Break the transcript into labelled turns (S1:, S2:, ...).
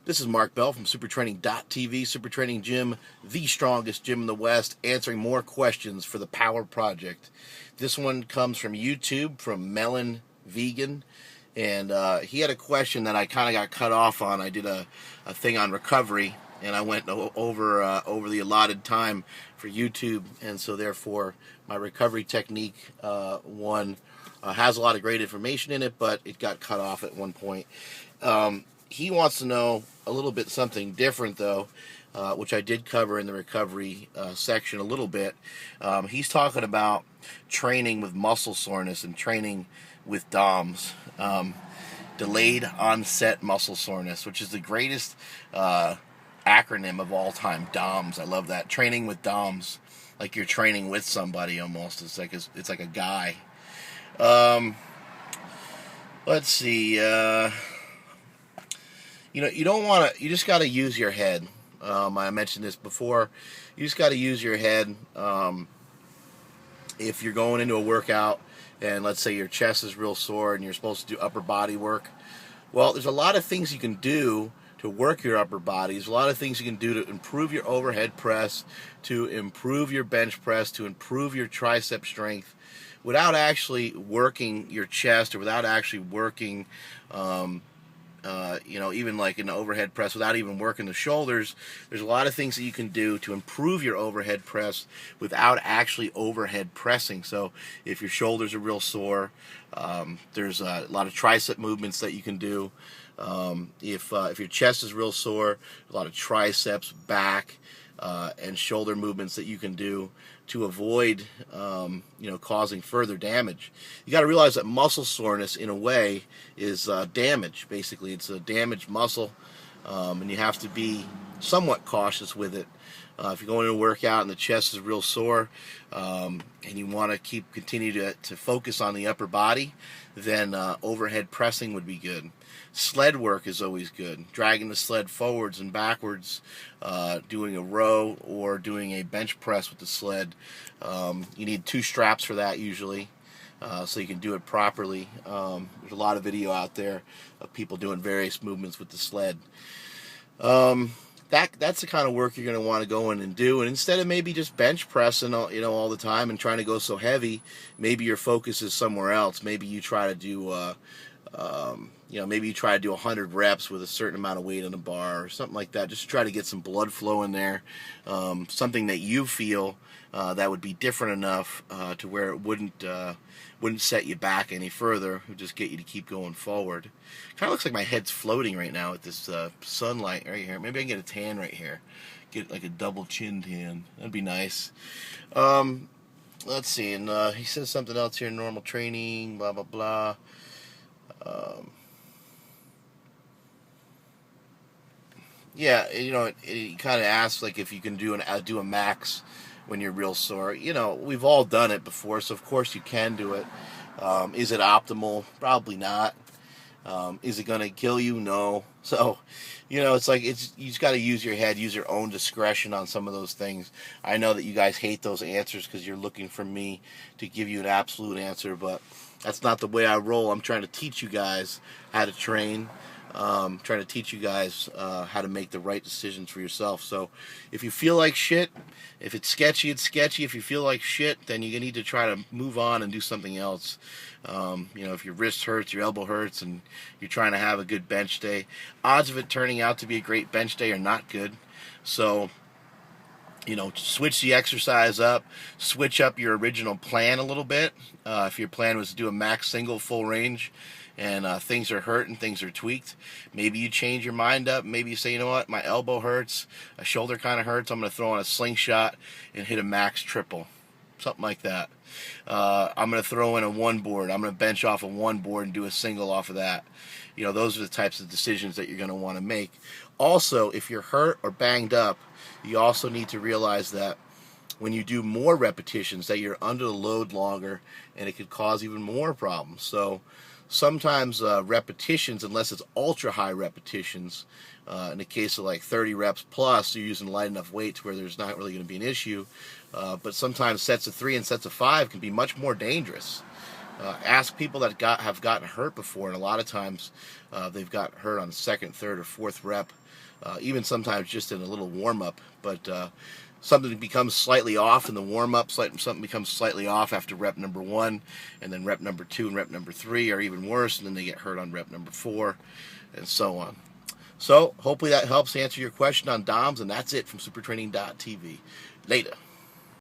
S1: This is Mark Bell from supertraining.tv, Super Training Gym, the strongest gym in the West, answering more questions for the Power Project. This one comes from YouTube, from Melon Vegan, and he had a question that I kind of got cut off on. I did a thing on recovery, and I went over the allotted time for YouTube, and so therefore my recovery technique one has a lot of great information in it, but it got cut off at one point. He wants to know a little bit something different, though, which I did cover in the recovery section a little bit. He's talking about training with muscle soreness and training with DOMS, Delayed Onset Muscle Soreness, which is the greatest acronym of all time. DOMS, I love that. Training with DOMS, like you're training with somebody almost. It's like a guy. Let's see. You don't want to. You just got to use your head. I mentioned this before. You just got to use your head. If you're going into a workout and let's say your chest is real sore and you're supposed to do upper body work, well, there's a lot of things you can do to work your upper body. There's a lot of things you can do to improve your overhead press, to improve your bench press, to improve your tricep strength, without actually working your chest or without actually working. Even like in the overhead press, without even working the shoulders. There's a lot of things that you can do to improve your overhead press without actually overhead pressing. So if your shoulders are real sore, there's a lot of tricep movements that you can do. If your chest is real sore, a lot of triceps, back, and shoulder movements that you can do to avoid causing further damage. You got to realize that muscle soreness in a way is damage. Basically, it's a damaged muscle, and you have to be somewhat cautious with it. If you're going to a workout and the chest is real sore, and you want to continue to focus on the upper body, then overhead pressing would be good. Sled work is always good. Dragging the sled forwards and backwards, doing a row or doing a bench press with the sled. You need 2 straps for that usually, so you can do it properly. There's a lot of video out there of people doing various movements with the sled. That's the kind of work you're going to want to go in and do. And instead of maybe just bench pressing all the time and trying to go so heavy, maybe your focus is somewhere else. Maybe you try to do maybe you try to do 100 reps with a certain amount of weight on a bar or something like that. Just try to get some blood flow in there. Something that you feel that would be different enough to where it wouldn't set you back any further. It would just get you to keep going forward. Kind of looks like my head's floating right now with this sunlight right here. Maybe I can get a tan right here. Get like a double chin tan. That'd be nice. Let's see. And he says something else here. Normal training, blah, blah, blah. It kind of asks like if you can do a max when you're real sore. We've all done it before, so of course you can do it. Is it optimal? Probably not. Is it going to kill you? No. So, it's like you just got to use your head, use your own discretion on some of those things. I know that you guys hate those answers because you're looking for me to give you an absolute answer, but that's not the way I roll. I'm trying to teach you guys how to train. Trying to teach you guys how to make the right decisions for yourself. So if you feel like shit, if it's sketchy, it's sketchy. If you feel like shit, then you need to try to move on and do something else. If your wrist hurts, your elbow hurts, and you're trying to have a good bench day, odds of it turning out to be a great bench day are not good. So, switch the exercise up, switch up your original plan a little bit. If your plan was to do a max single full range, and things are hurt and things are tweaked, maybe you change your mind up. Maybe you say, you know what, my elbow hurts, a shoulder kind of hurts, I'm going to throw on a slingshot and hit a max triple, something like that. I'm going to throw in a 1 board, I'm going to bench off a 1 board and do a single off of that. Those are the types of decisions that you're going to want to make. Also, if you're hurt or banged up, you also need to realize that when you do more repetitions, that you're under the load longer, and it could cause even more problems. So sometimes repetitions, unless it's ultra high repetitions, in the case of like 30 reps plus, you're using light enough weight to where there's not really going to be an issue. But sometimes sets of 3 and sets of 5 can be much more dangerous. Ask people that have gotten hurt before, and a lot of times they've got hurt on second, third, or fourth rep, even sometimes just in a little warm-up. But something becomes slightly off in the warm-up, something becomes slightly off after rep number 1, and then rep number 2 and rep number 3 are even worse, and then they get hurt on rep number 4, and so on. So hopefully that helps answer your question on DOMS, and that's it from supertraining.tv. Later.